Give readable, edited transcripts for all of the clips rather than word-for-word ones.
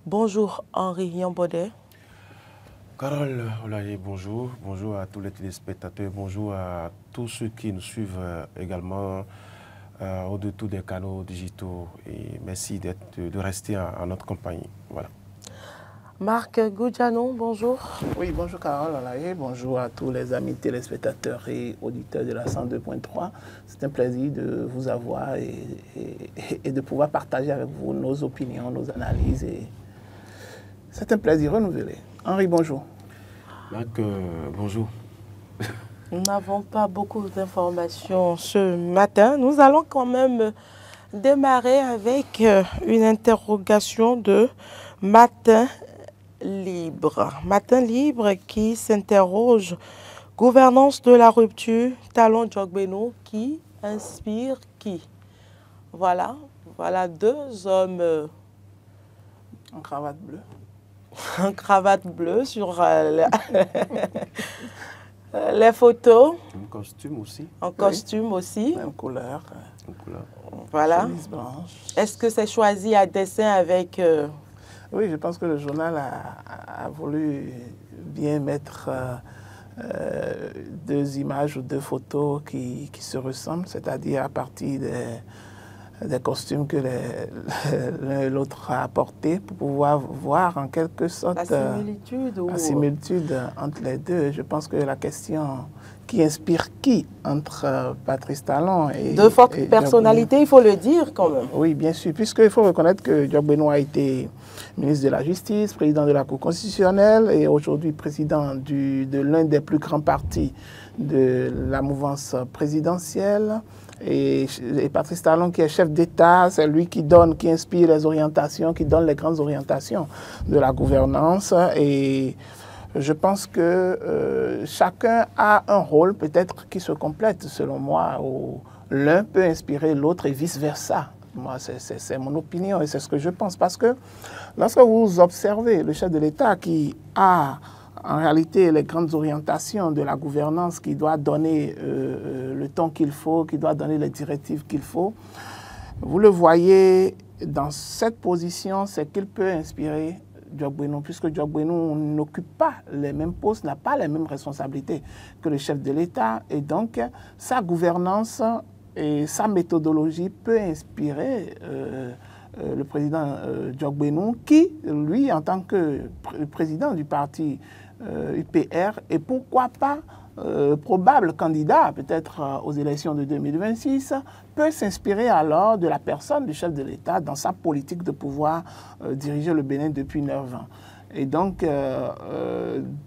Bonjour Henri Yambodé. Carole Olaye, bonjour. Bonjour à tous les téléspectateurs. Bonjour à tous ceux qui nous suivent également au-dessus des canaux digitaux. Et merci de rester en notre compagnie. Voilà. Marc Goudjanou, bonjour. Oui, bonjour Carole Olaye. Bonjour à tous les amis téléspectateurs et auditeurs de la 102.3. C'est un plaisir de vous avoir et de pouvoir partager avec vous nos opinions, nos analyses. C'est un plaisir renouvelé. Henri, bonjour. Marc, bonjour. Nous n'avons pas beaucoup d'informations ce matin. Nous allons quand même démarrer avec une interrogation de Matin Libre. Matin Libre qui s'interroge: gouvernance de la rupture, Talon Diogbeno, qui inspire qui? Voilà deux hommes en cravate bleue. En cravate bleue sur les photos. En costume aussi. En costume aussi. Même couleur. Voilà. Chemise blanche. Est-ce que c'est choisi à dessein avec... Oui, je pense que le journal a voulu bien mettre deux images ou deux photos qui se ressemblent, c'est-à-dire à partir des costumes que l'un et l'autre a apportés pour pouvoir voir en quelque sorte la similitude entre les deux. Je pense que la question qui inspire qui entre Patrice Talon et... De fortes personnalités, il faut le dire quand même. Oui, bien sûr, puisqu'il faut reconnaître que Diogbeno a été ministre de la Justice, président de la Cour constitutionnelle et aujourd'hui président de l'un des plus grands partis de la mouvance présidentielle. Et Patrice Talon, qui est chef d'État, c'est lui qui inspire les orientations, qui donne les grandes orientations de la gouvernance. Et je pense que chacun a un rôle peut-être qui se complète, selon moi, où l'un peut inspirer l'autre et vice-versa. Moi, c'est mon opinion et c'est ce que je pense. Parce que lorsque vous observez le chef de l'État qui a en réalité les grandes orientations de la gouvernance, qui doit donner le ton qu'il faut, qui doit donner les directives qu'il faut, vous le voyez dans cette position, c'est qu'il peut inspirer Diogbeno, puisque Diogbeno n'occupe pas les mêmes postes, n'a pas les mêmes responsabilités que le chef de l'État, et donc sa gouvernance et sa méthodologie peut inspirer le président Diogbeno, qui, lui, en tant que président du parti UPR, et pourquoi pas probable candidat peut-être aux élections de 2026, peut s'inspirer alors de la personne du chef de l'État dans sa politique de pouvoir diriger le Bénin depuis 9 ans. Et donc,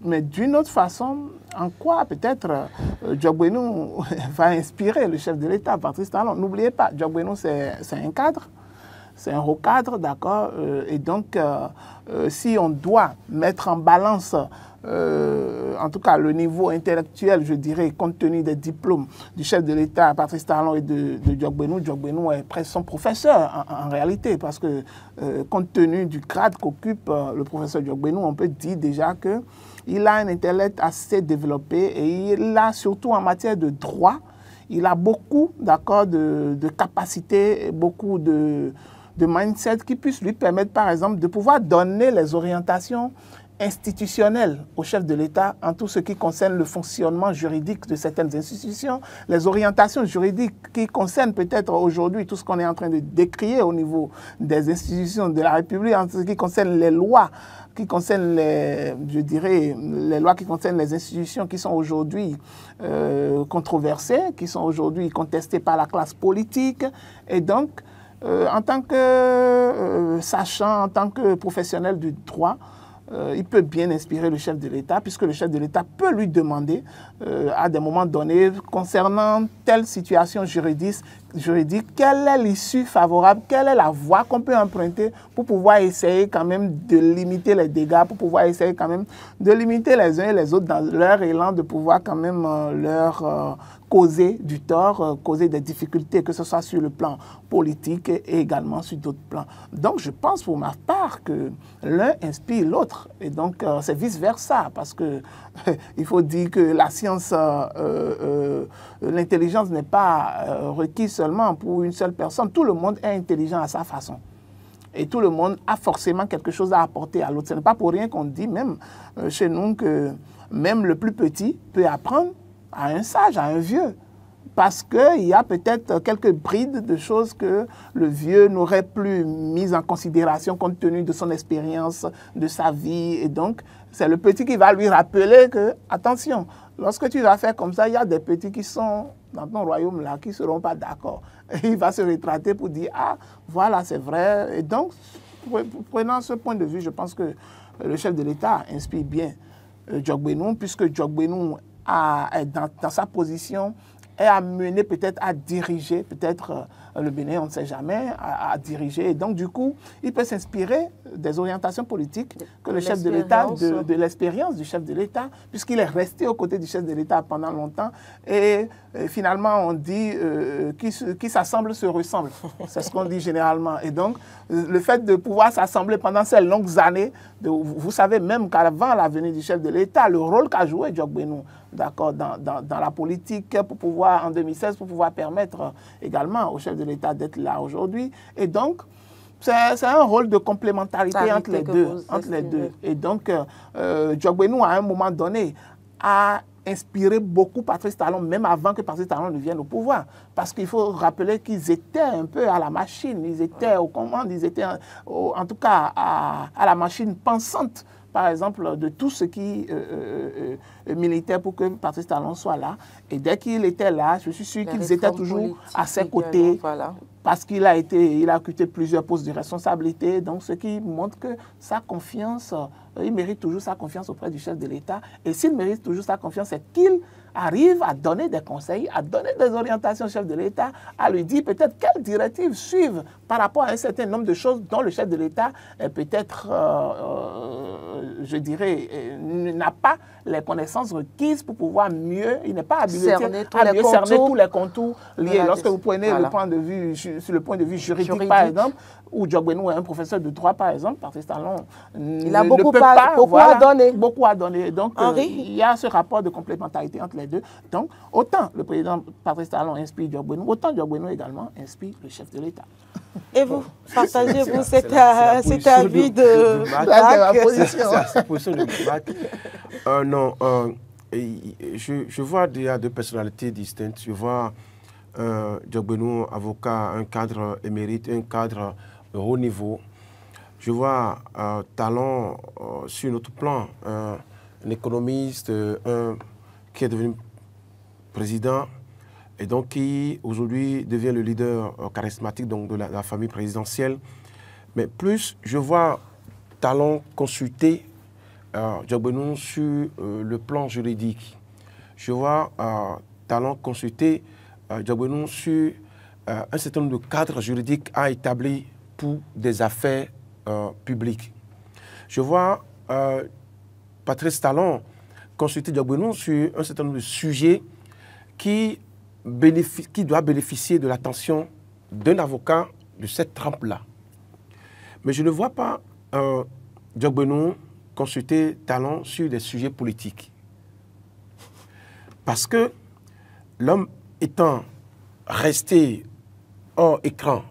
mais d'une autre façon, en quoi peut-être Diogbeno va inspirer le chef de l'État, Patrice Talon? N'oubliez pas, Diogbeno c'est un cadre, c'est un haut cadre, d'accord, et donc si on doit mettre en balance en tout cas le niveau intellectuel, je dirais, compte tenu des diplômes du chef de l'État, Patrice Talon, et de Diogbeno, Diogbeno est presque son professeur en réalité, parce que compte tenu du grade qu'occupe le professeur Diogbeno, on peut dire déjà qu'il a un intellect assez développé et il a surtout en matière de droit, il a beaucoup de capacités, beaucoup de mindset qui puisse lui permettre par exemple de pouvoir donner les orientations institutionnelles au chef de l'État en tout ce qui concerne le fonctionnement juridique de certaines institutions, les orientations juridiques qui concernent peut-être aujourd'hui tout ce qu'on est en train de décrier au niveau des institutions de la République, en ce qui concerne les lois, qui concernent je dirais, les lois qui concernent les institutions qui sont aujourd'hui controversées, qui sont aujourd'hui contestées par la classe politique. Et donc, en tant que sachant, en tant que professionnel du droit, il peut bien inspirer le chef de l'État, puisque le chef de l'État peut lui demander, à des moments donnés, concernant telle situation juridique, quelle est l'issue favorable, quelle est la voie qu'on peut emprunter pour pouvoir essayer quand même de limiter les dégâts, pour pouvoir essayer quand même de limiter les uns et les autres dans leur élan de pouvoir quand même leur causer du tort, causer des difficultés, que ce soit sur le plan politique et également sur d'autres plans. Donc je pense pour ma part que l'un inspire l'autre et donc c'est vice-versa parce que il faut dire que la science, l'intelligence n'est pas requise seulement pour une seule personne. Tout le monde est intelligent à sa façon. Et tout le monde a forcément quelque chose à apporter à l'autre. Ce n'est pas pour rien qu'on dit même chez nous que même le plus petit peut apprendre à un sage, à un vieux. Parce qu'il y a peut-être quelques brides de choses que le vieux n'aurait plus mises en considération compte tenu de son expérience, de sa vie. Et donc, c'est le petit qui va lui rappeler que, attention, lorsque tu vas faire comme ça, il y a des petits qui sont dans ton royaume-là qui ne seront pas d'accord. Il va se rétracter pour dire, ah, voilà, c'est vrai. Et donc, prenant ce point de vue, je pense que le chef de l'État inspire bien Diogbenou, puisque Diogbenou dans sa position, est amené peut-être à diriger, peut-être le Bénin, on ne sait jamais, à diriger. Et donc, du coup, il peut s'inspirer des orientations politiques que le chef de l'État, de l'expérience du chef de l'État, puisqu'il est resté aux côtés du chef de l'État pendant longtemps. Et finalement, on dit qui s'assemble se ressemble. C'est ce qu'on dit généralement. Et donc, le fait de pouvoir s'assembler pendant ces longues années, vous savez même qu'avant la venue du chef de l'État, le rôle qu'a joué Diogbenou, d'accord, dans la politique pour pouvoir, en 2016, pour pouvoir permettre également au chef de l'État d'être là aujourd'hui. Et donc, c'est un rôle de complémentarité entre les deux. Et donc, Diogbenou, à un moment donné, a inspiré beaucoup Patrice Talon, même avant que Patrice Talon ne vienne au pouvoir. Parce qu'il faut rappeler qu'ils étaient un peu à la machine, ils étaient aux commandes, ils étaient en tout cas à la machine pensante, par exemple, de tout ce qui militait pour que Patrice Talon soit là. Et dès qu'il était là, je suis sûr qu'ils étaient toujours à ses côtés. Voilà. Parce qu'il a occupé plusieurs postes de responsabilité. Donc, ce qui montre que sa confiance, il mérite toujours sa confiance auprès du chef de l'État. Et s'il mérite toujours sa confiance, c'est qu'il arrive à donner des conseils, à donner des orientations au chef de l'État, à lui dire peut-être quelles directives suivre par rapport à un certain nombre de choses dont le chef de l'État peut-être, je dirais, n'a pas les connaissances requises pour pouvoir mieux, il n'est pas habilité à mieux cerner tous les contours liés. Lorsque vous prenez le point de vue, sur le point de vue juridique. Par exemple, où Diogbenou est un professeur de droit, par exemple, Patrice Talon il a beaucoup à donner. Beaucoup à donner. Donc, il y a ce rapport de complémentarité entre les deux. Donc, autant le président Patrice Talon inspire Diogbenou, autant Diogbenou également inspire le chef de l'État. Et vous, partagez-vous cet avis de la position. C'est la position de Bac. Non, je vois déjà deux personnalités distinctes. Je vois Diogbenou, avocat, un cadre émérite, un cadre de haut niveau. Je vois Talon sur notre plan, un économiste, qui est devenu président et donc qui aujourd'hui devient le leader charismatique donc, de la famille présidentielle. Mais plus je vois Talon consulter Diogbenou sur le plan juridique. Je vois Talon consulter Diogbenou sur un certain nombre de cadres juridiques à établir pour des affaires publiques. Je vois Patrice Talon consulter Diogbenou sur un certain nombre de sujets qui doit bénéficier de l'attention d'un avocat de cette trempe-là. Mais je ne vois pas Diogbenou consulter Talon sur des sujets politiques. Parce que l'homme étant resté hors écran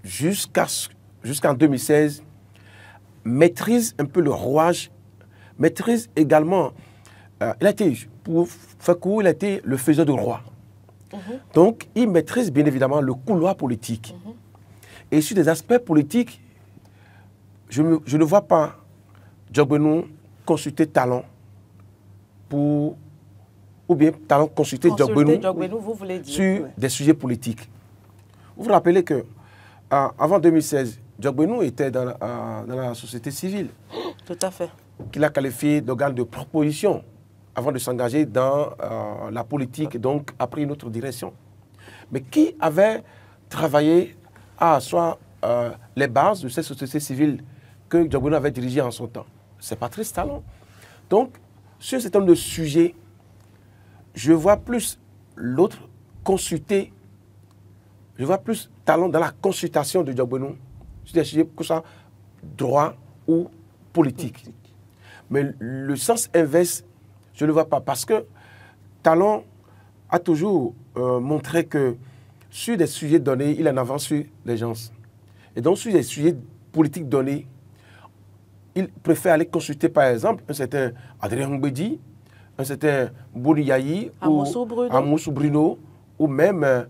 jusqu'en 2016, maîtrise un peu le rouage, maîtrise également, il a été, pour faire court, il a été le faiseur de roi. Donc, il maîtrise bien évidemment le couloir politique. Et sur des aspects politiques, je ne vois pas Diogbenou consulter Talon ou bien Talon consulter Diogbenou sur des sujets politiques. Vous vous rappelez que avant 2016, Diogbenou était dans la société civile. Tout à fait. Qu'il a qualifié d'organe de proposition avant de s'engager dans la politique, donc a pris une autre direction. Mais qui avait travaillé à asseoir les bases de cette société civile que Diogbenou avait dirigée en son temps? C'est Patrice Talon. Donc, sur cet homme de sujet, je vois plus l'autre consulter, je vois plus Talon dans la consultation de Diogbenou sur des sujets que ça droit ou politique. Mais le sens inverse, je ne le vois pas parce que Talon a toujours montré que sur des sujets donnés, il en avance sur les gens. Et donc, sur les sujets politiques donnés, il préfère aller consulter, par exemple, un certain Adrien Mbedi, un certain Boni Yayi, ou Amoussou Bruno, ou même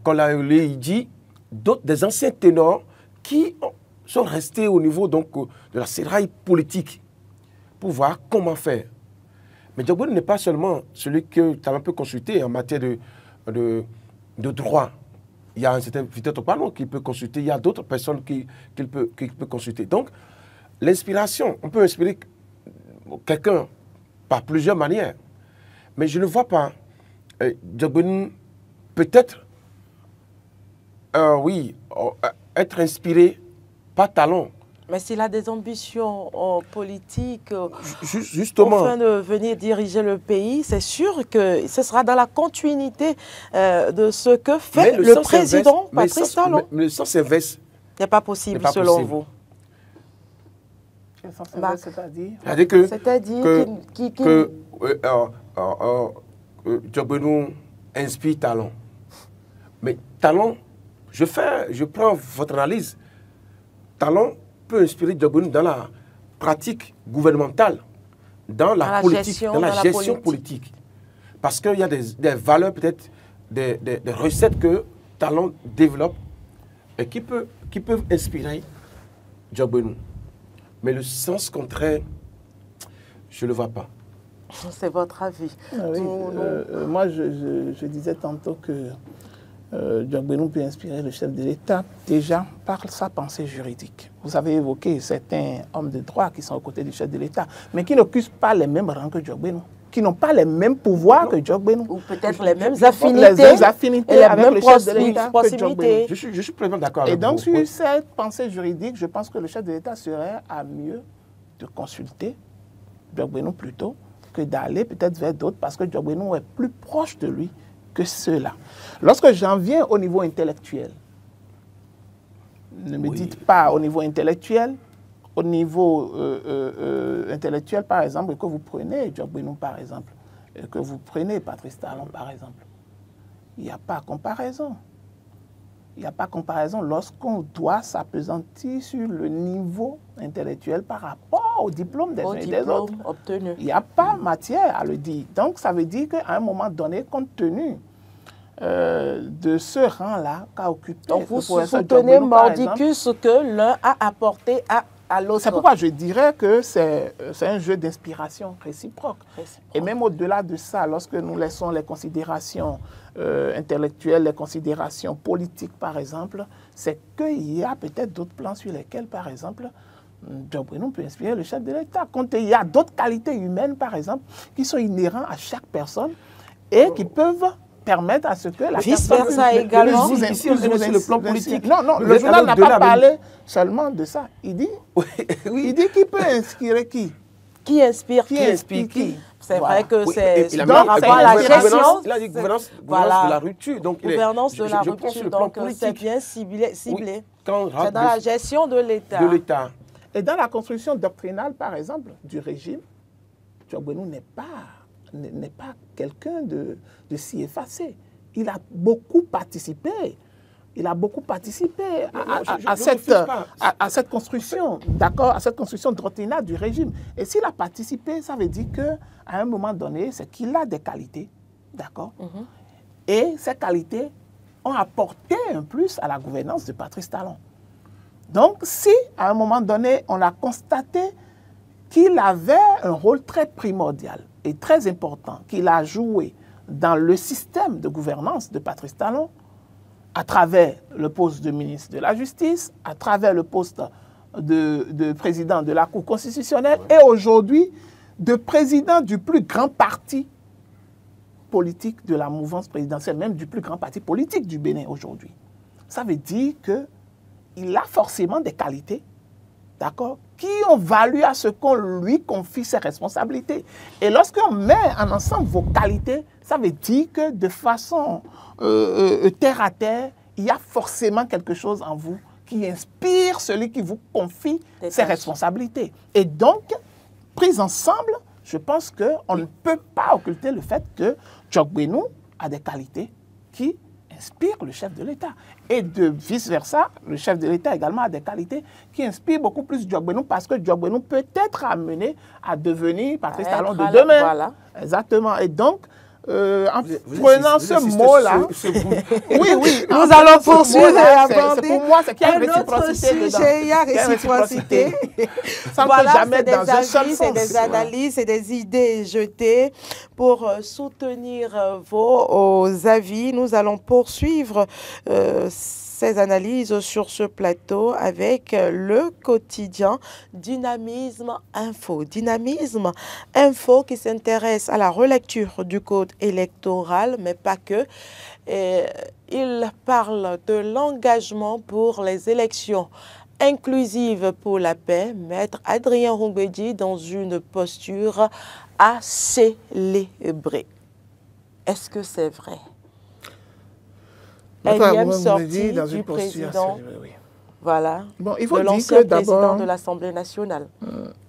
Kolaole Idi, des anciens ténors qui sont restés au niveau donc, de la séraille politique pour voir comment faire. Mais Diogbenou n'est pas seulement celui que Talon peut consulter en matière de droit. Il y a un certain Victor Topano qui peut consulter, il y a d'autres personnes qu'il peut consulter. Donc, l'inspiration, on peut inspirer quelqu'un par plusieurs manières. Mais je ne vois pas Diogbenou peut-être, oui, être inspiré par Talon. Mais s'il a des ambitions politiques, justement, afin de venir diriger le pays, c'est sûr que ce sera dans la continuité de ce que fait le président Patrice Talon. Mais le sens inverse n'est pas possible selon vous. Le sens inverse, c'est-à-dire que Diogbenou inspire Talon. Mais Talon, je prends votre analyse. Talon peut inspirer Diogbenou dans la pratique gouvernementale, dans la politique, dans la gestion politique. Parce qu'il y a des valeurs, peut-être, des recettes que Talon développe et qui peuvent inspirer Diogbenou. Mais le sens contraire, je ne le vois pas. C'est votre avis. Ah oui, moi, je disais tantôt que Diogbenou peut inspirer le chef de l'État déjà par sa pensée juridique. Vous avez évoqué certains hommes de droit qui sont aux côtés du chef de l'État, mais qui n'occupent pas les mêmes rangs que Diogbenou, qui n'ont pas les mêmes pouvoirs que Diogbenou. Ou peut-être les mêmes affinités, et avec le chef de l'État que Diogbenou. Je suis pleinement d'accord avec vous. Et donc, sur cette pensée juridique, je pense que le chef de l'État serait à mieux de consulter Diogbenou plutôt que d'aller peut-être vers d'autres, parce que Diogbenou est plus proche de lui que ceux-là. Lorsque j'en viens au niveau intellectuel, ne me dites pas au niveau intellectuel, au niveau intellectuel, par exemple, que vous prenez Diogbenou, par exemple, que vous prenez Patrice Talon, par exemple, il n'y a pas comparaison. Il n'y a pas comparaison lorsqu'on doit s'appesantir sur le niveau intellectuel par rapport au diplôme des uns et des autres. Obtenu. Il n'y a pas matière à le dire. Donc, ça veut dire qu'à un moment donné, compte tenu de ce rang-là qu'a occupé... Donc, vous soutenez mordicus que l'un a apporté à l'autre. C'est pourquoi je dirais que c'est un jeu d'inspiration réciproque. Et même au-delà de ça, lorsque nous laissons les considérations intellectuelles, les considérations politiques, par exemple, c'est qu'il y a peut-être d'autres plans sur lesquels, par exemple, Diogbenou peut inspirer le chef de l'État. Il y a d'autres qualités humaines, par exemple, qui sont inhérentes à chaque personne et qui peuvent permettre à ce que la vice-versa également. Ici, on est sur le plan politique. Non, le journal n'a pas parlé seulement de ça. Il dit, il dit qui peut inspirer qui? Qui inspire qui? C'est vrai que c'est par rapport à la gestion. Il a dit gouvernance de la rupture. Donc, gouvernance de la rupture, donc c'est bien ciblé. C'est dans la gestion de l'État. Et dans la construction doctrinale, par exemple, du régime, Diogbenou n'est pas quelqu'un de si effacé. Il a beaucoup participé. Il a beaucoup participé à cette construction, d'accord, à cette construction doctrinale du régime. Et s'il a participé, ça veut dire qu'à un moment donné, c'est qu'il a des qualités, d'accord. Et ces qualités ont apporté un plus à la gouvernance de Patrice Talon. Donc, si à un moment donné, on a constaté qu'il avait un rôle très primordial et très important qu'il a joué dans le système de gouvernance de Patrice Talon, à travers le poste de ministre de la Justice, à travers le poste de président de la Cour constitutionnelle et aujourd'hui de président du plus grand parti politique de la mouvance présidentielle, même du plus grand parti politique du Bénin aujourd'hui. Ça veut dire qu'il a forcément des qualités, d'accord, qui ont valu à ce qu'on lui confie ses responsabilités. Et lorsqu'on met en ensemble vos qualités, ça veut dire que de façon terre à terre, il y a forcément quelque chose en vous qui inspire celui qui vous confie ses responsabilités. Et donc, pris ensemble, je pense qu'on ne peut pas occulter le fait que Diogbenou a des qualités qui inspire le chef de l'État. Et de vice-versa, le chef de l'État également a des qualités qui inspirent beaucoup plus Diogbenou parce que Diogbenou peut être amené à devenir Patrice Talon de demain. Voilà. Exactement. Et donc, en prenant ce mot-là, oui, nous allons poursuivre et aborder. Pour moi, c'est qu'il y a une réciprocité dedans. Il y a réciprocité. Voilà, jamais dans un seul sens. C'est des analyses, c'est des idées jetées pour soutenir vos avis. Nous allons poursuivre ces analyses sur ce plateau avec le quotidien Dynamisme Info. Dynamisme Info qui s'intéresse à la relecture du code électoral, mais pas que. Il parle de l'engagement pour les élections inclusives pour la paix. Maître Adrien Roumbédi dans une posture à célébrer. Est-ce que c'est vrai? Énième sortie du président, oui. Voilà, bon, il faut de l'ancien président de l'Assemblée nationale.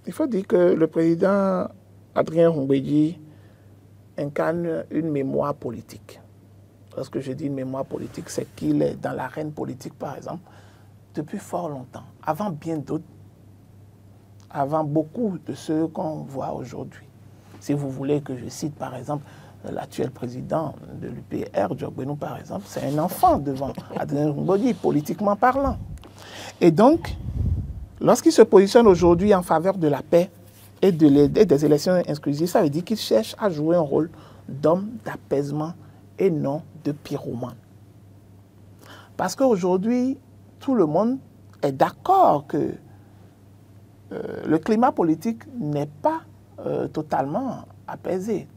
Il faut dire que le président Adrien Roumbédi incarne une mémoire politique. Lorsque je dis une mémoire politique, c'est qu'il est dans l'arène politique, par exemple, depuis fort longtemps, avant bien d'autres, avant beaucoup de ceux qu'on voit aujourd'hui. Si vous voulez que je cite, par exemple, l'actuel président de l'UPR, Diogbenou, par exemple, c'est un enfant devant Adrien Roumbédi, politiquement parlant. Et donc, lorsqu'il se positionne aujourd'hui en faveur de la paix et des élections inclusives, ça veut dire qu'il cherche à jouer un rôle d'homme d'apaisement et non de pyromane. Parce qu'aujourd'hui, tout le monde est d'accord que le climat politique n'est pas totalement apaisé,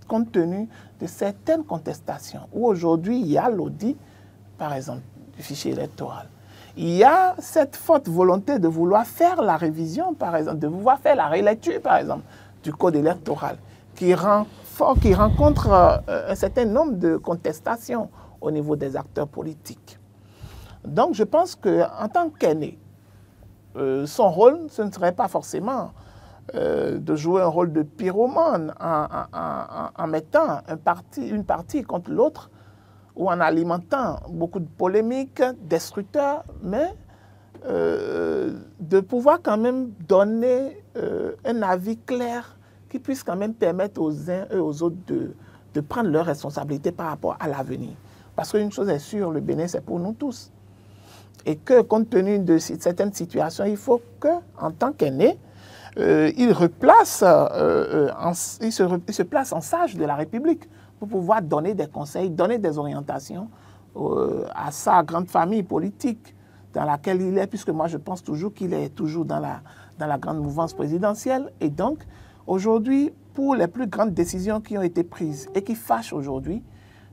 compte tenu de certaines contestations, où aujourd'hui il y a l'audit, par exemple, du fichier électoral. Il y a cette forte volonté de vouloir faire la révision, par exemple, de vouloir faire la relecture, par exemple, du code électoral, qui rencontre un certain nombre de contestations au niveau des acteurs politiques. Donc je pense qu'en tant qu'aîné, son rôle, ce ne serait pas forcément de jouer un rôle de pyromane en mettant une partie contre l'autre ou en alimentant beaucoup de polémiques, destructeurs, mais de pouvoir quand même donner un avis clair qui puisse quand même permettre aux uns et aux autres de prendre leurs responsabilités par rapport à l'avenir. Parce qu'une chose est sûre, le Bénin, c'est pour nous tous. Et que, compte tenu de certaines situations, il faut qu'en tant qu'aîné, il se place en sage de la République pour pouvoir donner des conseils, donner des orientations à sa grande famille politique dans laquelle il est, puisque moi je pense toujours qu'il est toujours dans la grande mouvance présidentielle. Et donc, aujourd'hui, pour les plus grandes décisions qui ont été prises et qui fâchent aujourd'hui,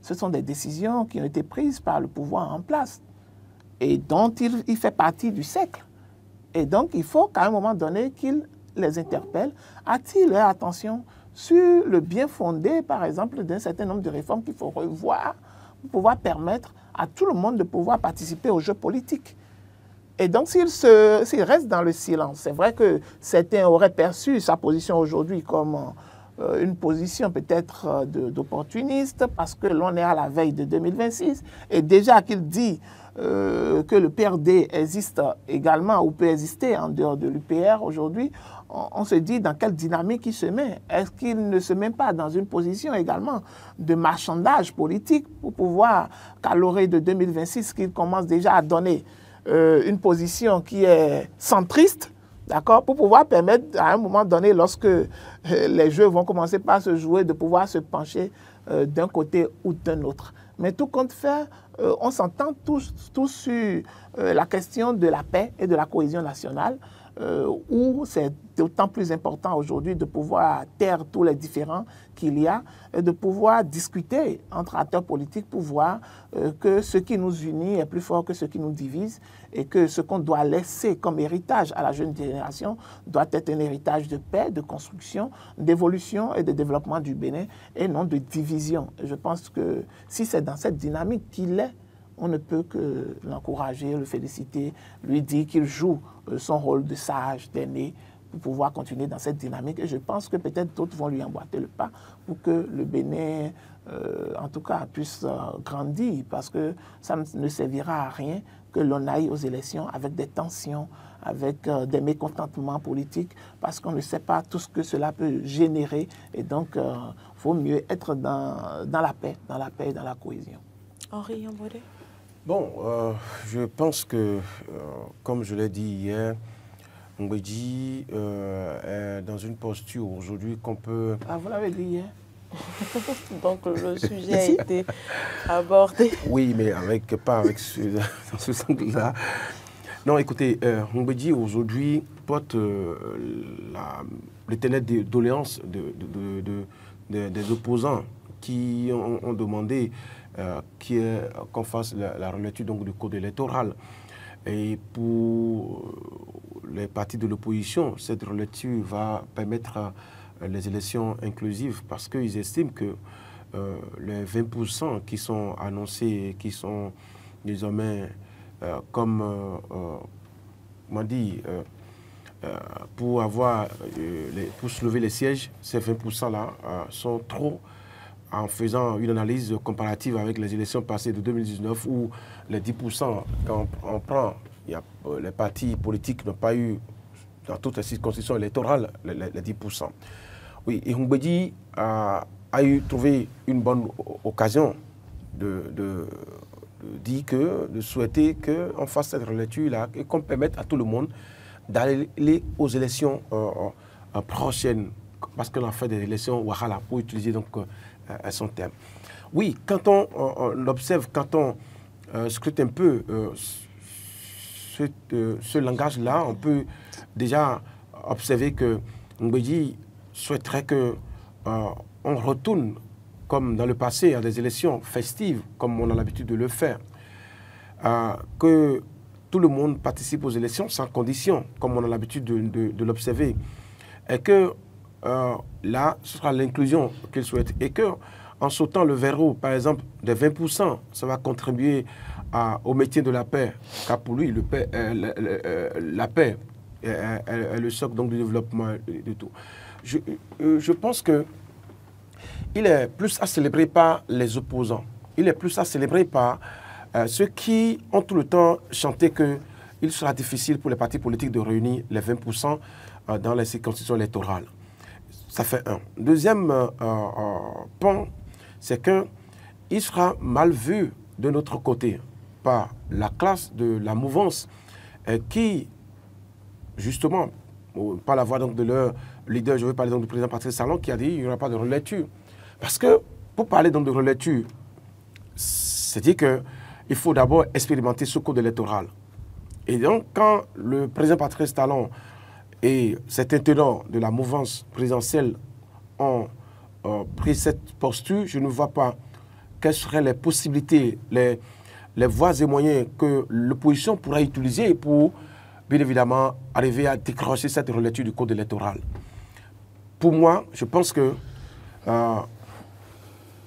ce sont des décisions qui ont été prises par le pouvoir en place et dont il fait partie du siècle. Et donc, il faut qu'à un moment donné qu'il les interpelle, attire leur attention sur le bien fondé, par exemple, d'un certain nombre de réformes qu'il faut revoir pour pouvoir permettre à tout le monde de pouvoir participer au jeu politique. Et donc, s'il reste dans le silence, c'est vrai que certains auraient perçu sa position aujourd'hui comme une position peut-être d'opportuniste, parce que l'on est à la veille de 2026, et déjà qu'il dit que le PRD existe également ou peut exister en dehors de l'UPR aujourd'hui, on se dit dans quelle dynamique il se met. Est-ce qu'il ne se met pas dans une position également de marchandage politique pour pouvoir, qu'à l'orée de 2026, qu'il commence déjà à donner une position qui est centriste, d'accord, pour pouvoir permettre à un moment donné, lorsque les jeux vont commencer par se jouer, de pouvoir se pencher d'un côté ou d'un autre. Mais tout compte fait, on s'entend tous sur la question de la paix et de la cohésion nationale, où c'est d'autant plus important aujourd'hui de pouvoir taire tous les différends qu'il y a, et de pouvoir discuter entre acteurs politiques pour voir que ce qui nous unit est plus fort que ce qui nous divise, et que ce qu'on doit laisser comme héritage à la jeune génération doit être un héritage de paix, de construction, d'évolution et de développement du Bénin, et non de division. Et je pense que si c'est dans cette dynamique qu'il est, on ne peut que l'encourager, le féliciter, lui dire qu'il joue son rôle de sage, d'aîné, pour pouvoir continuer dans cette dynamique. Et je pense que peut-être d'autres vont lui emboîter le pas pour que le Bénin, en tout cas, puisse grandir, parce que ça ne servira à rien que l'on aille aux élections avec des tensions, avec des mécontentements politiques, parce qu'on ne sait pas tout ce que cela peut générer. Et donc, il vaut mieux être dans la paix et dans la cohésion. Henri Yambodé. Bon, je pense que, comme je l'ai dit hier, Mbedji est dans une posture aujourd'hui qu'on peut... Ah, vous l'avez dit hier. Donc le sujet a été abordé. Oui, mais pas avec dans ce sens-là. Non, écoutez, Mbedji aujourd'hui porte l'éternelle doléance des opposants qui ont demandé qu'on fasse la relecture donc, du code électoral. Et pour les partis de l'opposition, cette relecture va permettre les élections inclusives parce qu'ils estiment que les 20% qui sont annoncés, qui sont désormais comme on m'a dit, pour soulever les sièges, ces 20%-là sont trop, en faisant une analyse comparative avec les élections passées de 2019 où les 10%, quand on prend, les partis politiques n'ont pas eu, dans toutes les circonscriptions électorales, les 10%. Oui, et Mbedji a trouvé une bonne occasion de souhaiter qu'on fasse cette relecture-là et qu'on permette à tout le monde d'aller aux élections prochaines, parce qu'on a fait des élections Wahala, pour utiliser donc son terme. Oui, quand on observe, quand on scrute un peu ce langage-là, on peut déjà observer que Mbedji souhaiterait qu'on retourne, comme dans le passé, à des élections festives, comme on a l'habitude de le faire, que tout le monde participe aux élections sans condition, comme on a l'habitude de l'observer, et que là, ce sera l'inclusion qu'il souhaite, et qu'en sautant le verrou, par exemple, des 20%, ça va contribuer au métier de la paix, car pour lui, la paix est le socle donc, du développement de tout. Je pense que il est plus à célébrer par les opposants. Il est plus à célébrer par ceux qui ont tout le temps chanté qu'il sera difficile pour les partis politiques de réunir les 20% dans les circonscriptions électorales. Ça fait un. Deuxième point, c'est qu'il sera mal vu de notre côté par la classe de la mouvance qui, justement, par la voix donc, de leur leader, je veux parler donc du président Patrice Talon, qui a dit qu'il n'y aura pas de relecture. Parce que pour parler donc de relecture, c'est-à-dire qu'il faut d'abord expérimenter ce code électoral. Et donc, quand le président Patrice Talon et certains tenants de la mouvance présidentielle ont pris cette posture, je ne vois pas quelles seraient les possibilités, les voies et moyens que l'opposition pourra utiliser pour, bien évidemment, arriver à décrocher cette relecture du code électoral. Pour moi, je pense que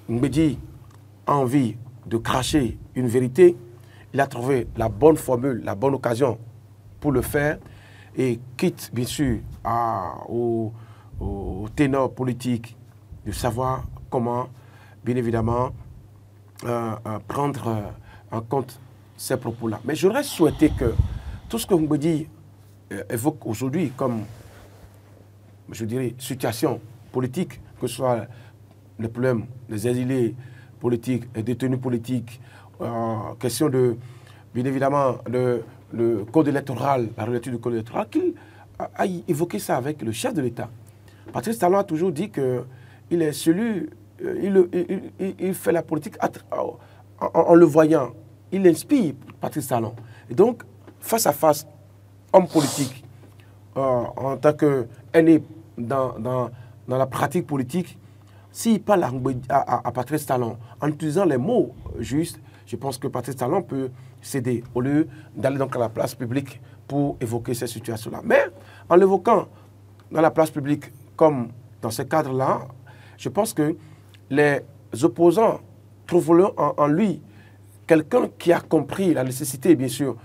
Mbedji a envie de cracher une vérité. Il a trouvé la bonne formule, la bonne occasion pour le faire. Et quitte, bien sûr, au ténor politique de savoir comment, bien évidemment, prendre en compte ces propos-là. Mais j'aurais souhaité que tout ce que Mbedji évoque aujourd'hui comme, je dirais, situation politique, que ce soit le problème des exilés politiques et détenus politiques, question de, bien évidemment, le code électoral, la relecture du code électoral, qu'il a évoqué ça avec le chef de l'État. Patrice Talon a toujours dit qu'il est celui, il fait la politique en le voyant. Il inspire Patrice Talon. Et donc, face à face, homme politique, en tant qu'aîné dans la pratique politique, s'il parle à Patrice Talon en utilisant les mots justes, je pense que Patrice Talon peut céder au lieu d'aller donc à la place publique pour évoquer ces situations-là. Mais en l'évoquant dans la place publique comme dans ce cadre-là, je pense que les opposants trouveront en lui quelqu'un qui a compris la nécessité, bien sûr,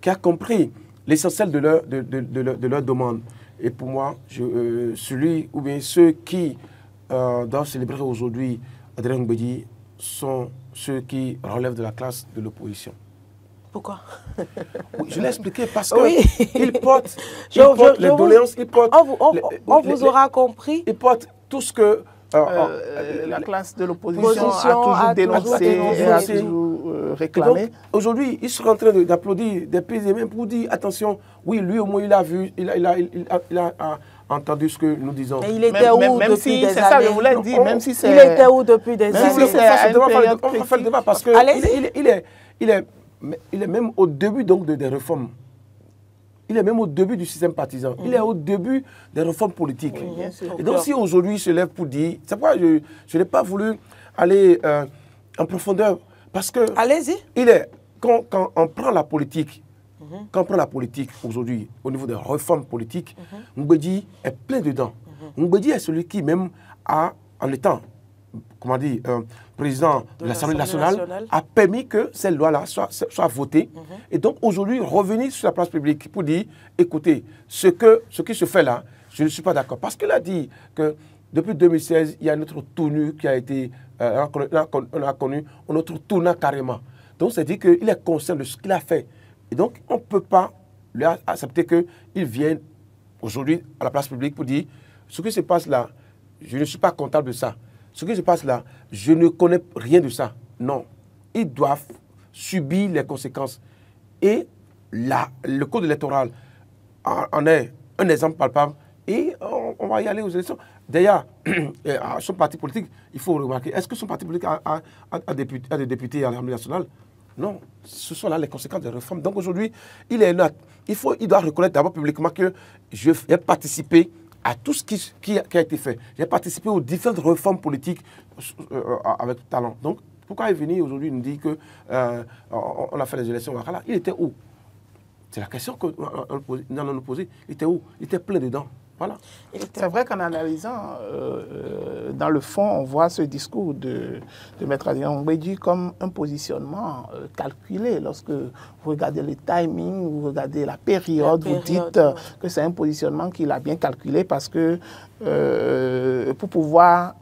qui a compris l'essentiel de leur demande, Et pour moi, celui ou bien ceux qui doivent célébrer aujourd'hui Adrien Mbedi sont ceux qui relèvent de la classe de l'opposition. Pourquoi? Oui, je l'ai expliqué parce que oui. il porte les doléances, il porte... On vous aura compris. Il porte tout ce que... la classe de l'opposition a toujours dénoncé et a toujours réclamé. Aujourd'hui, ils sont en train d'applaudir des pays et même pour dire, attention, oui, lui au moins il a vu, il a entendu ce que nous disons. Mais il était où même depuis si, des c'est années? ça, je voulais dire, même si c'est... Il était où depuis des années? Si c'est on va faire le débat parce que il est même au début donc des réformes. Il est même au début du système partisan. Il est au début des réformes politiques. Oui, et donc si aujourd'hui il se lève pour dire... C'est pourquoi je n'ai pas voulu aller en profondeur. Parce que... Allez-y. Quand on prend la politique, quand on prend la politique aujourd'hui, au niveau des réformes politiques, Mbedi est plein dedans. Mbedi est celui qui même a, en étant, comment dire, président de l'Assemblée nationale, a permis que ces lois-là soient votées. Et donc aujourd'hui, revenir sur la place publique pour dire, écoutez, ce qui se fait là, je ne suis pas d'accord. Parce qu'il a dit que depuis 2016, il y a notre tournure qui a été, on a connu notre tournant carrément. Donc c'est dit qu'il est conscient de ce qu'il a fait. Et donc on ne peut pas lui accepter qu'il vienne aujourd'hui à la place publique pour dire, ce qui se passe là, je ne suis pas comptable de ça. Ce qui se passe là, je ne connais rien de ça. Non. Ils doivent subir les conséquences. Et là, le code électoral en est un exemple palpable. Et on va y aller aux élections. D'ailleurs, son parti politique, il faut remarquer, est-ce que son parti politique a des députés à l'Assemblée nationale? Non. Ce sont là les conséquences des réformes. Donc aujourd'hui, il doit reconnaître d'abord publiquement que j'ai participé à tout ce qui a été fait. J'ai participé aux différentes réformes politiques avec talent. Donc, pourquoi il est venu aujourd'hui nous dire qu'on a fait les élections au Wakala? Il était où? C'est la question qu'on nous posait. Il était où? Il était plein dedans. Voilà. C'est vrai qu'en analysant, dans le fond, on voit ce discours de Maître Adrien Mbedi comme un positionnement calculé. Lorsque vous regardez le timing, vous regardez la période, vous dites que c'est un positionnement qu'il a bien calculé parce que pour pouvoir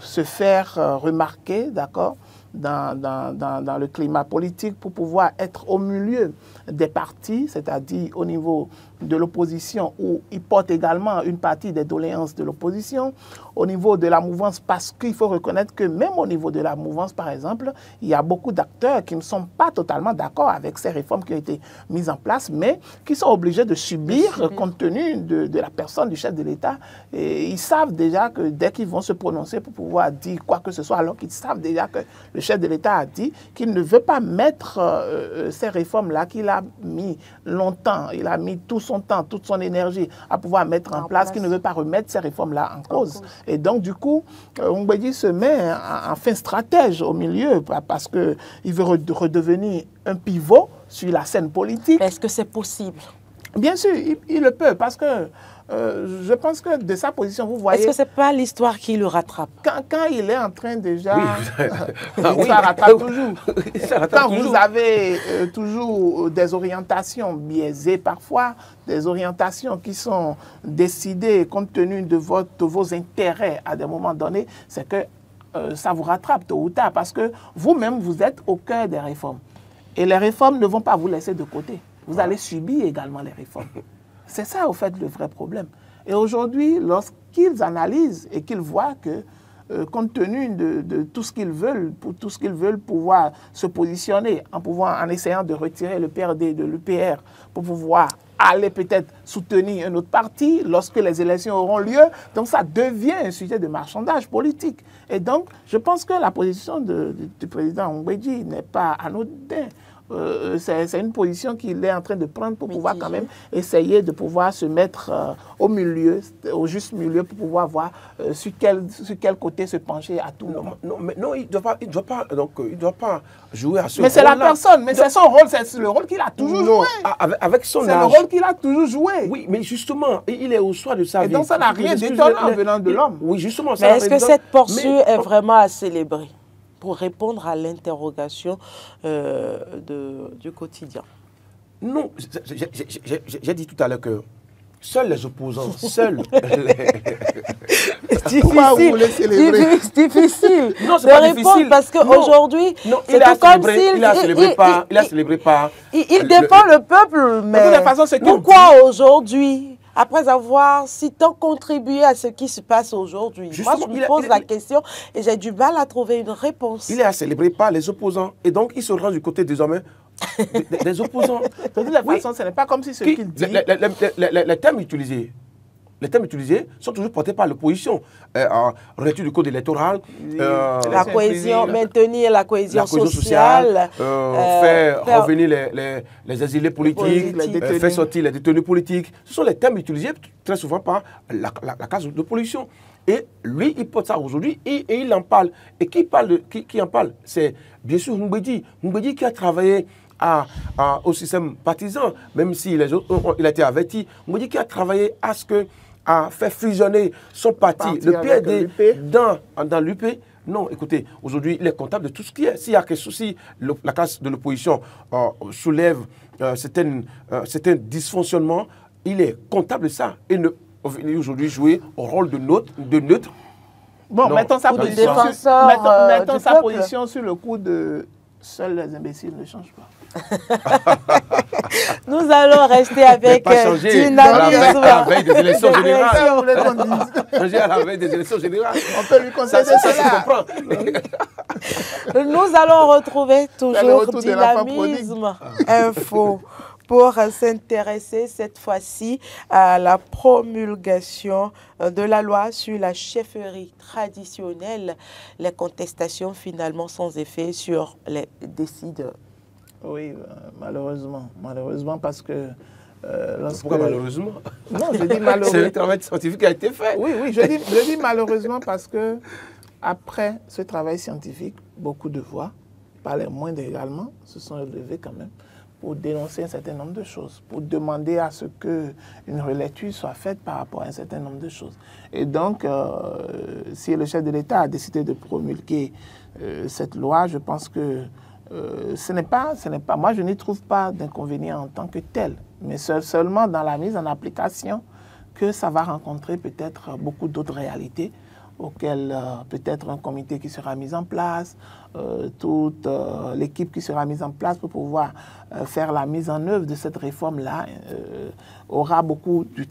se faire remarquer, d'accord, dans le climat politique, pour pouvoir être au milieu des partis, c'est-à-dire au niveau de l'opposition, où il porte également une partie des doléances de l'opposition, au niveau de la mouvance, parce qu'il faut reconnaître que même au niveau de la mouvance, par exemple, il y a beaucoup d'acteurs qui ne sont pas totalement d'accord avec ces réformes qui ont été mises en place, mais qui sont obligés de subir compte tenu de la personne du chef de l'État. Et ils savent déjà que dès qu'ils vont se prononcer pour pouvoir dire quoi que ce soit, alors qu'ils savent déjà que le chef de l'État a dit qu'il ne veut pas mettre ces réformes-là qu'il a mis longtemps, il a mis tout son temps, toute son énergie à pouvoir mettre en place, qu'il ne veut pas remettre ces réformes-là en cause. Et donc, du coup, Mbedi se met en fin stratège au milieu parce qu'il veut redevenir un pivot sur la scène politique. Est-ce que c'est possible? Bien sûr, il le peut parce que je pense que de sa position, vous voyez... Est-ce que ce n'est pas l'histoire qui le rattrape? Quand il est en train déjà... Oui, ça rattrape toujours. Quand vous avez toujours des orientations biaisées parfois, des orientations qui sont décidées compte tenu de vos intérêts à des moments donnés, c'est que ça vous rattrape tôt ou tard parce que vous-même, vous êtes au cœur des réformes. Et les réformes ne vont pas vous laisser de côté. Vous allez subir également les réformes. C'est ça, au fait, le vrai problème. Et aujourd'hui, lorsqu'ils analysent et qu'ils voient que, compte tenu de tout ce qu'ils veulent, pour tout ce qu'ils veulent pouvoir se positionner, en essayant de retirer le PRD de l'UPR, pour pouvoir aller peut-être soutenir un autre parti lorsque les élections auront lieu. Donc, ça devient un sujet de marchandage politique. Et donc, je pense que la position du président Mbedi n'est pas anodine. C'est une position qu'il est en train de prendre pour pouvoir quand même essayer de pouvoir se mettre au milieu, au juste milieu, pour pouvoir voir sur quel côté se pencher à tout moment. Non, il ne doit pas jouer à ce rôle. Mais c'est la personne, mais c'est son rôle, c'est le rôle qu'il a toujours joué. Avec son âge. C'est le rôle qu'il a toujours joué. Oui, mais justement, il est au soir de sa vie. Et donc ça n'a rien d'étonnant venant de l'homme. Oui, justement. Mais est-ce que cette poursuite est vraiment à célébrer pour répondre à l'interrogation du quotidien? Non, j'ai dit tout à l'heure que seuls les opposants, seuls C'est difficile non, c'est de pas répondre difficile. parce qu'aujourd'hui, il a célébré pas. Il défend le peuple, mais de toute façon, pourquoi aujourd'hui, après avoir si tant contribué à ce qui se passe aujourd'hui? Moi, je me pose la question et j'ai du mal à trouver une réponse. Il est à célébrer par les opposants et donc il se rend du côté désormais des opposants. De toute façon, ce n'est pas comme si ce qu'il dit... Les termes utilisés sont toujours portés par l'opposition. Retour du code électoral, la cohésion, maintenir la cohésion sociale, faire revenir les exilés politiques, faire sortir les détenus politiques. Ce sont les termes utilisés très souvent par la case d'opposition. Et lui, il porte ça aujourd'hui et il en parle. Et qui en parle? C'est bien sûr Mbedi. Mbedi qui a travaillé au système partisan, même si il a été averti. Mbedi qui a travaillé à faire fusionner son parti, le PRD, dans l'UP. Non, écoutez, aujourd'hui, il est comptable de tout ce qui est. S'il y a quelque chose, si la classe de l'opposition soulève certains dysfonctionnements, il est comptable de ça et ne venir aujourd'hui jouer au rôle de neutre. Bon, non, mettons sa position, mettons sa position sur le coup de seuls les imbéciles ne changent pas. Nous allons rester avec dynamisme. À la veille des élections générales. Changer à la veille des élections générales. On peut lui conseiller cela. Nous allons retrouver toujours Dynamisme Info pour s'intéresser cette fois-ci à la promulgation de la loi sur la chefferie traditionnelle, les contestations finalement sans effet sur les décideurs. Oui, malheureusement parce que... Pourquoi malheureusement? Non, je dis malheureusement. C'est le travail scientifique qui a été fait. Oui, je dis malheureusement parce que après ce travail scientifique, beaucoup de voix, pas les moindres également, se sont élevées quand même pour dénoncer un certain nombre de choses, pour demander à ce qu'une relecture soit faite par rapport à un certain nombre de choses. Et donc, si le chef de l'État a décidé de promulguer cette loi, je pense que ce n'est pas, moi je n'y trouve pas d'inconvénient en tant que tel, mais seulement dans la mise en application que ça va rencontrer peut-être beaucoup d'autres réalités auxquelles peut-être un comité qui sera mis en place, toute l'équipe qui sera mise en place pour pouvoir faire la mise en œuvre de cette réforme-là aura beaucoup de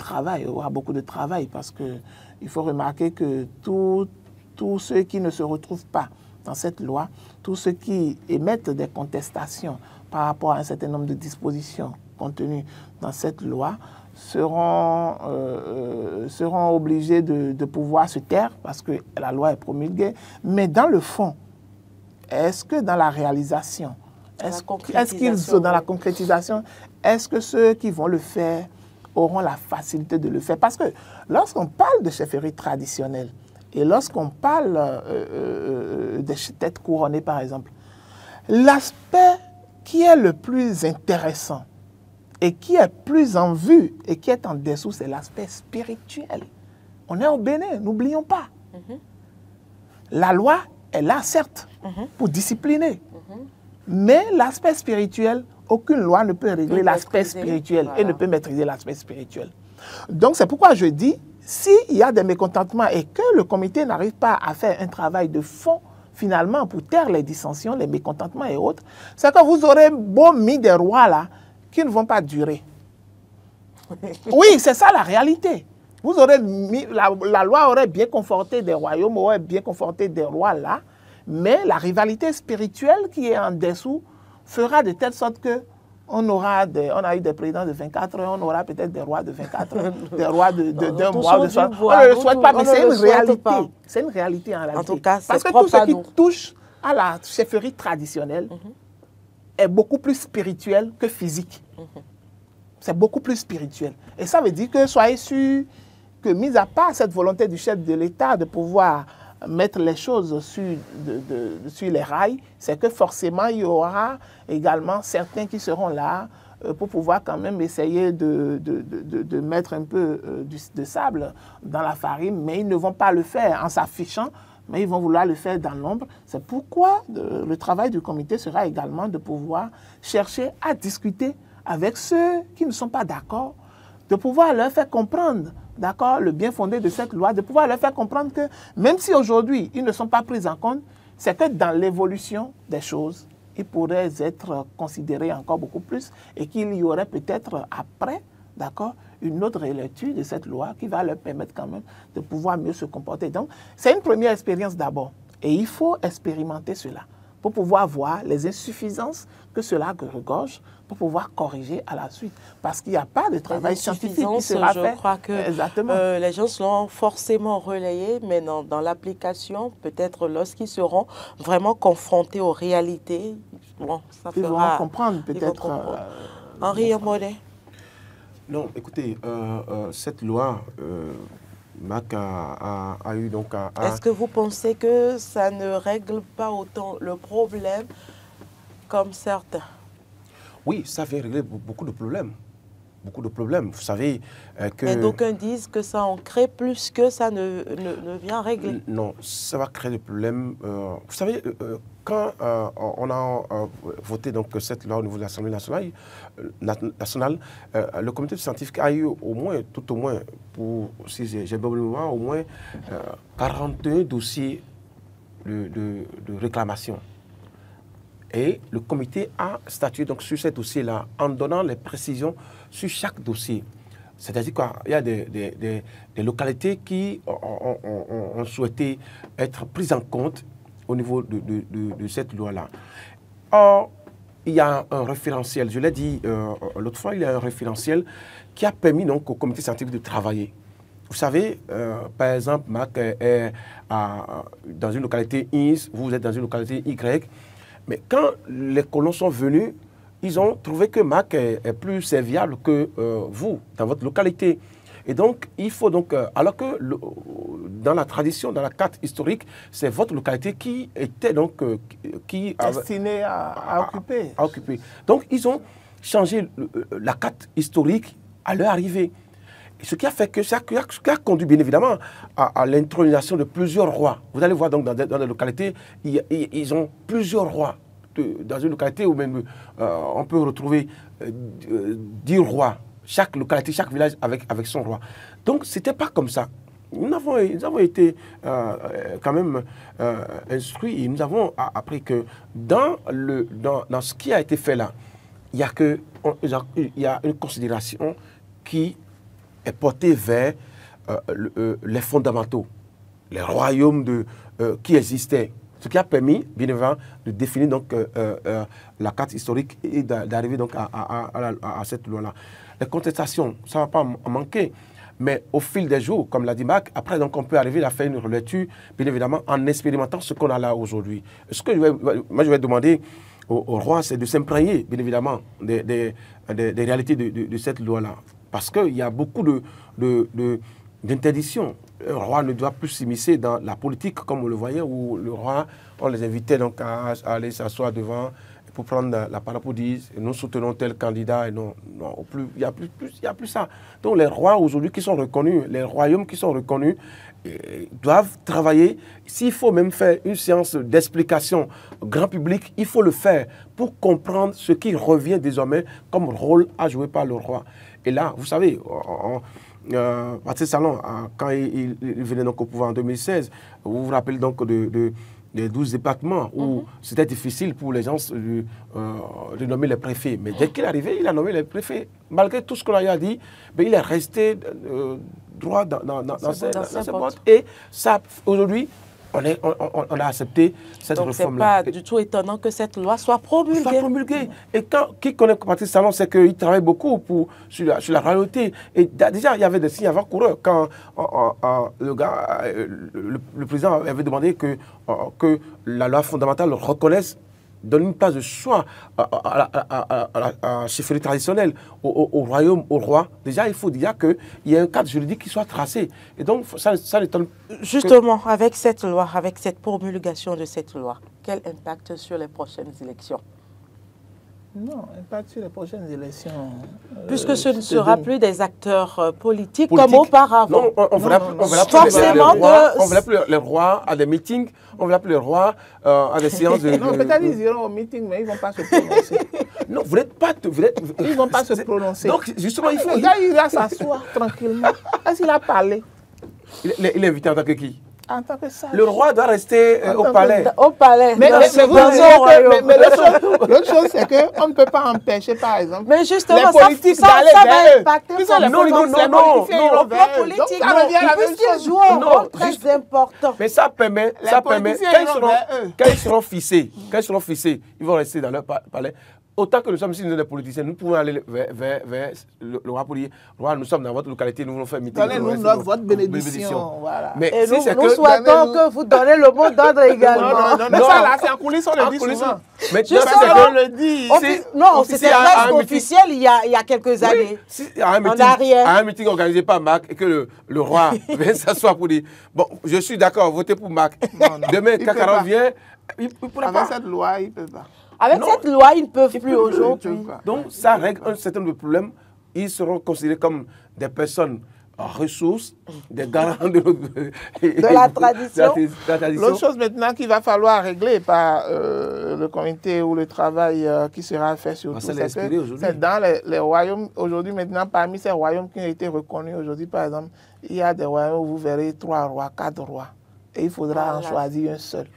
travail, parce qu'il faut remarquer que tous ceux qui ne se retrouvent pas dans cette loi, tous ceux qui émettent des contestations par rapport à un certain nombre de dispositions contenues dans cette loi seront obligés de pouvoir se taire parce que la loi est promulguée. Mais dans le fond, est-ce que dans la réalisation, dans la concrétisation, est-ce que ceux qui vont le faire auront la facilité de le faire? Parce que lorsqu'on parle de chefferie traditionnelle, et lorsqu'on parle des têtes couronnées, par exemple, l'aspect qui est le plus intéressant et qui est plus en vue et qui est en dessous, c'est l'aspect spirituel. On est au Bénin, n'oublions pas. La loi est là, certes, pour discipliner. Mais l'aspect spirituel, aucune loi ne peut régler l'aspect spirituel et ne peut maîtriser l'aspect spirituel. Donc, c'est pourquoi je dis, s'il y a des mécontentements et que le comité n'arrive pas à faire un travail de fond, finalement, pour taire les dissensions, les mécontentements et autres, c'est que vous aurez beau mis des rois là, qui ne vont pas durer. Oui, c'est ça la réalité. Vous aurez mis, la loi aurait bien conforté des royaumes, aurait bien conforté des rois là, mais la rivalité spirituelle qui est en dessous fera de telle sorte que on a eu des présidents de 24 heures, on aura peut-être des rois de 24 heures, des rois d'un mois, de soir. On ne le souhaite pas, mais c'est une réalité. C'est une réalité en réalité. En tout cas, parce que tout ce qui touche à la chefferie traditionnelle est beaucoup plus spirituel que physique. C'est beaucoup plus spirituel. Et ça veut dire que soyez sûrs que, mis à part cette volonté du chef de l'État de pouvoir mettre les choses sur les rails, c'est que forcément, il y aura également certains qui seront là pour pouvoir quand même essayer de mettre un peu de sable dans la farine, mais ils ne vont pas le faire en s'affichant, mais ils vont vouloir le faire dans l'ombre. C'est pourquoi le travail du comité sera également de pouvoir chercher à discuter avec ceux qui ne sont pas d'accord de pouvoir leur faire comprendre, d'accord, le bien fondé de cette loi, de pouvoir leur faire comprendre que même si aujourd'hui, ils ne sont pas pris en compte, c'est que dans l'évolution des choses, ils pourraient être considérés encore beaucoup plus et qu'il y aurait peut-être après, d'accord, une autre relecture de cette loi qui va leur permettre quand même de pouvoir mieux se comporter. Donc, c'est une première expérience d'abord et il faut expérimenter cela pour pouvoir voir les insuffisances que cela regorge, pour pouvoir corriger à la suite. Parce qu'il n'y a pas de travail scientifique qui sera fait. Je crois que les gens l'ont forcément relayé, mais dans l'application, peut-être lorsqu'ils seront vraiment confrontés aux réalités, bon, ça ils fera... vont comprendre peut-être. Henri Monet. Non, écoutez, cette loi... Mac a eu donc un... Est-ce que vous pensez que ça ne règle pas autant le problème comme certains? Oui, ça vient régler beaucoup de problèmes. Beaucoup de problèmes. Vous savez que... Mais d'aucuns disent que ça en crée plus que ça ne vient régler. Non, ça va créer des problèmes. Vous savez, quand on a voté donc, cette loi au niveau de l'Assemblée nationale, le comité scientifique a eu au moins, tout au moins, pour, si j'ai bien le moment, au moins 41 dossiers de réclamation. Et le comité a statué donc, sur ces dossiers-là en donnant les précisions sur chaque dossier. C'est-à-dire qu'il y a des localités qui ont souhaité être prises en compte au niveau de cette loi-là. Or, il y a un référentiel, je l'ai dit l'autre fois, il y a un référentiel qui a permis donc, au comité scientifique de travailler. Vous savez, par exemple, Mac est dans une localité X, vous êtes dans une localité Y, mais quand les colons sont venus, ils ont trouvé que Mac est plus serviable que vous, dans votre localité. Et donc, il faut donc, alors que dans la tradition, dans la carte historique, c'est votre localité qui était donc... destinée à occuper. Donc, ils ont changé la carte historique à leur arrivée. Ce qui a fait que ça a conduit bien évidemment à l'intronisation de plusieurs rois. Vous allez voir donc dans des localités, ils ont plusieurs rois. Dans une localité où même on peut retrouver 10 rois. Chaque localité, chaque village avec son roi. Donc ce n'était pas comme ça. Nous avons été quand même instruits et nous avons appris que dans ce qui a été fait là, il y a une considération qui est porté vers les fondamentaux, les royaumes qui existaient. Ce qui a permis, bien évidemment, de définir donc, la carte historique et d'arriver donc à cette loi-là. Les contestations, ça ne va pas en manquer, mais au fil des jours, comme l'a dit Mac, après donc, on peut arriver à faire une relecture, bien évidemment, en expérimentant ce qu'on a là aujourd'hui. Ce que je vais demander au roi, c'est de s'imprégner, bien évidemment, des réalités de cette loi-là. Parce qu'il y a beaucoup d'interdictions. Le roi ne doit plus s'immiscer dans la politique, comme on le voyait, où le roi, on les invitait donc à aller s'asseoir devant pour prendre la parole pour dire nous soutenons tel candidat. Et non, il n'y a plus ça. Donc les rois aujourd'hui qui sont reconnus, les royaumes qui sont reconnus, doivent travailler. S'il faut même faire une séance d'explication grand public, il faut le faire pour comprendre ce qui revient désormais comme rôle à jouer par le roi. Et là, vous savez, Patrice Talon, quand il venait donc au pouvoir en 2016, vous vous rappelez donc des 12 départements où c'était difficile pour les gens de nommer les préfets. Mais dès qu'il est arrivé, il a nommé les préfets. Malgré tout ce qu'on a dit, mais il est resté droit dans ses bottes. Et ça, aujourd'hui, on a accepté cette réforme-là. Donc, ce n'est pas du tout étonnant que cette loi soit promulguée. Et qui connaît Patrice Talon, c'est qu'il travaille beaucoup sur la royauté. Et déjà, il y avait des signes avant-coureurs quand le président avait demandé que la loi fondamentale reconnaisse, donne une place de choix à la chefferie traditionnelle, au royaume, au roi. Déjà, il faut dire qu'il y a un cadre juridique qui soit tracé. Et donc, ça n'étonne pas. Justement, avec cette loi, avec cette promulgation de cette loi, quel impact sur les prochaines élections? Non, pas sur les prochaines élections. Puisque ce ne sera plus des acteurs politiques comme auparavant. Non, on ne verra plus les rois à des meetings, on ne verra plus les rois à des séances de... Non, peut-être ils iront au meeting, mais ils ne vont pas se prononcer. Non, vous n'êtes pas... Ils ne vont pas se prononcer. Donc, justement, il faut... Le gars, il va s'asseoir tranquillement. Est-ce qu'il a parlé? Il est invité en tant que qui? En tant que sage. Le roi doit rester au palais. Au palais. Mais l'autre chose, c'est qu'on ne peut pas empêcher, par exemple, mais justement, les politiques d'aller vers eux. Non, puisqu'ils jouent un rôle très important. Mais ça permet, quand ils seront fixés, ils vont rester dans leur palais. Autant que nous sommes ici, nous sommes des politiciens, nous pouvons aller vers le roi pour dire, roi, nous sommes dans votre localité, nous voulons faire meeting. Donnez-nous votre bénédiction. Voilà. Mais et nous souhaitons que vous donnez le mot d'ordre également. Non, ça là, c'est en coulisses, on le dit souvent. Mais on le dit. Non, c'était presque officiel il y a quelques années. À un meeting organisé par Marc et que le roi vient s'asseoir pour dire, bon, je suis d'accord, votez pour Marc. Demain, Kakaran vient, il ne pourra pas. Avec cette loi, il ne peut pas. Avec cette loi, ils ne peuvent plus aujourd'hui. Donc, ça règle un certain nombre de problèmes. Ils seront considérés comme des personnes ressources, des garants de la tradition. L'autre chose maintenant qu'il va falloir régler par le comité ou le travail qui sera fait sur tout, c'est dans les royaumes. Aujourd'hui, maintenant, parmi ces royaumes qui ont été reconnus aujourd'hui, par exemple, il y a des royaumes où vous verrez 3 rois, 4 rois. Et il faudra en choisir un seul.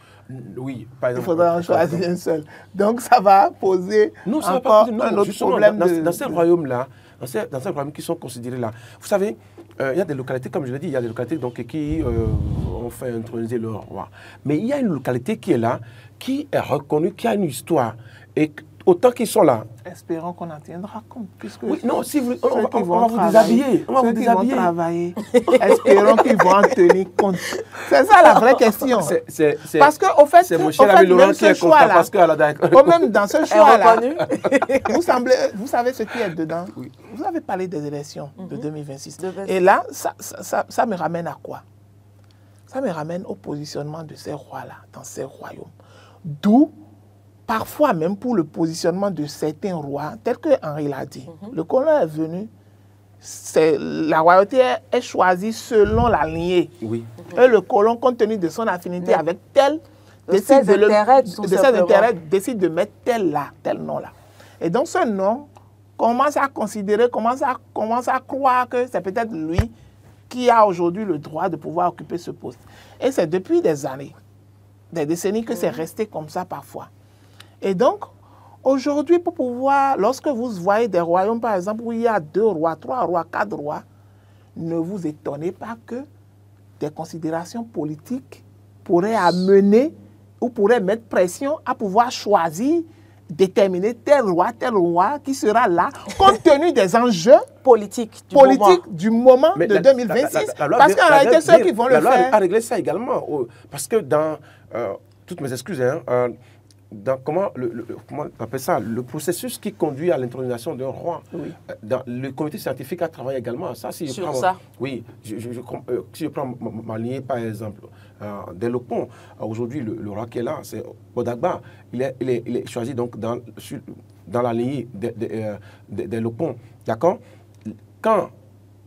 Oui, par exemple. Il faudra en choisir un seul. Donc, ça va poser encore un autre problème. Dans ces royaumes-là, dans ces royaumes qui sont considérés là, vous savez, il y a des localités, comme je l'ai dit, il y a des localités donc, qui ont fait introniser leur roi. Mais il y a une localité qui est là, qui est reconnue, qui a une histoire. Et autant qu'ils sont là. Espérons qu'on en tiendra compte. Puisque oui, non, si vous, on va vous déshabiller. On va vous déshabiller. Qui vont travailler. Espérons qu'ils vont en tenir compte. C'est ça la vraie question. Parce qu'au fait, c'est mon cher ami Laurent qui est content parce que même dans ce choix-là, vous savez ce qui est dedans. Oui. Vous avez parlé des élections de 2026. Et là, ça me ramène à quoi? Ça me ramène au positionnement de ces rois-là dans ces royaumes. D'où parfois, même pour le positionnement de certains rois, tel que Henri l'a dit, le colon est venu, la royauté est choisie selon la lignée. Oui. Et le colon, compte tenu de son affinité avec tel, décide de mettre tel là, tel nom là. Et donc ce nom commence à considérer, commence à croire que c'est peut-être lui qui a aujourd'hui le droit de pouvoir occuper ce poste. Et c'est depuis des années, des décennies que c'est resté comme ça parfois. Et donc, aujourd'hui, pour pouvoir, lorsque vous voyez des royaumes, par exemple, où il y a 2 rois, 3 rois, 4 rois, ne vous étonnez pas que des considérations politiques pourraient amener ou pourraient mettre pression à pouvoir choisir, déterminer tel roi qui sera là, compte tenu des enjeux politiques du moment de 2026. Parce qu'en réalité, ceux qui vont le faire... La loi a réglé ça également. Parce que dans... toutes mes excuses, comment on appelle ça, le processus qui conduit à l'intronisation d'un roi. Oui. Dans le comité scientifique a travaillé également. Ça, si sur ça. Oui, si je prends ma lignée, par exemple, d'Elopon, aujourd'hui, le roi qui est là, c'est Bodagba. Il est choisi donc dans la lignée d'Elopon. D'accord? Quand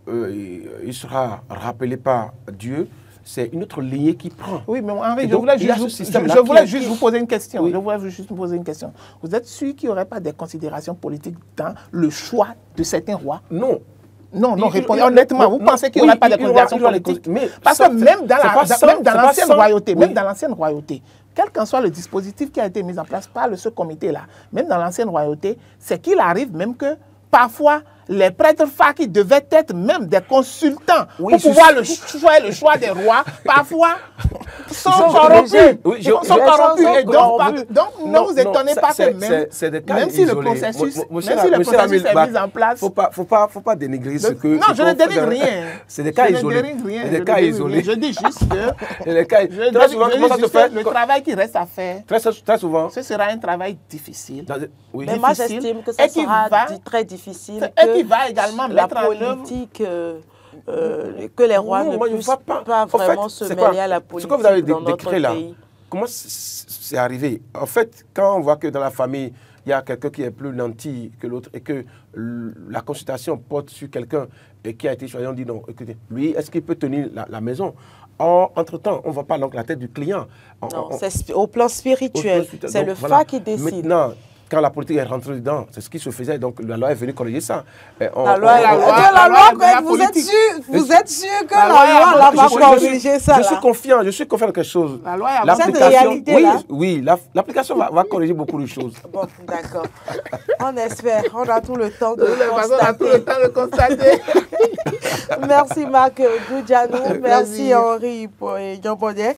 il sera rappelé par Dieu, c'est une autre lignée qui prend. Oui, mais Henri, je voulais juste vous poser une question. Oui. Je voulais juste vous poser une question. Vous êtes sûr qu'il n'y aurait pas des considérations politiques dans le choix de certains rois? Non. Non, répondez honnêtement. Vous pensez qu'il n'y aurait pas de considérations politiques? Parce que même dans l'ancienne royauté, quel qu'en soit le dispositif qui a été mis en place par ce comité-là, même dans l'ancienne royauté, c'est qu'il arrive même que parfois, les prêtres qui devaient être même des consultants pour pouvoir le choix des rois, parfois sont corrompus. Et donc, ne vous étonnez pas que même si le processus est mis en place... Il ne faut pas dénigrer ce que... Non, je ne dénigre rien. C'est des cas isolés. Je dis juste que le travail qui reste à faire, très souvent, ce sera un travail difficile. Mais moi, j'estime que ce sera très difficile. Qui va également mettre en politique, que les rois ne puissent pas vraiment se mêler à la politique dans notre pays. Comment c'est arrivé? En fait, quand on voit que dans la famille, il y a quelqu'un qui est plus nanti que l'autre et que la consultation porte sur quelqu'un qui a été choisi, on dit non, écoutez, lui, est-ce qu'il peut tenir la maison? Entre-temps, on ne va pas donc la tête du client. Non, c'est au plan spirituel. C'est le voilà. FA qui décide. Maintenant, quand la politique est rentrée dedans, c'est ce qui se faisait, donc la loi est venue corriger ça. La loi, vous êtes sûr que la loi va corriger ça? Je suis confiant dans quelque chose. La loi a cette réalité-là. Oui, l'application va corriger beaucoup de choses. Bon, d'accord. On espère, on a tout le temps de constater. Merci Marc Goudjanou, merci Henri Yopodé.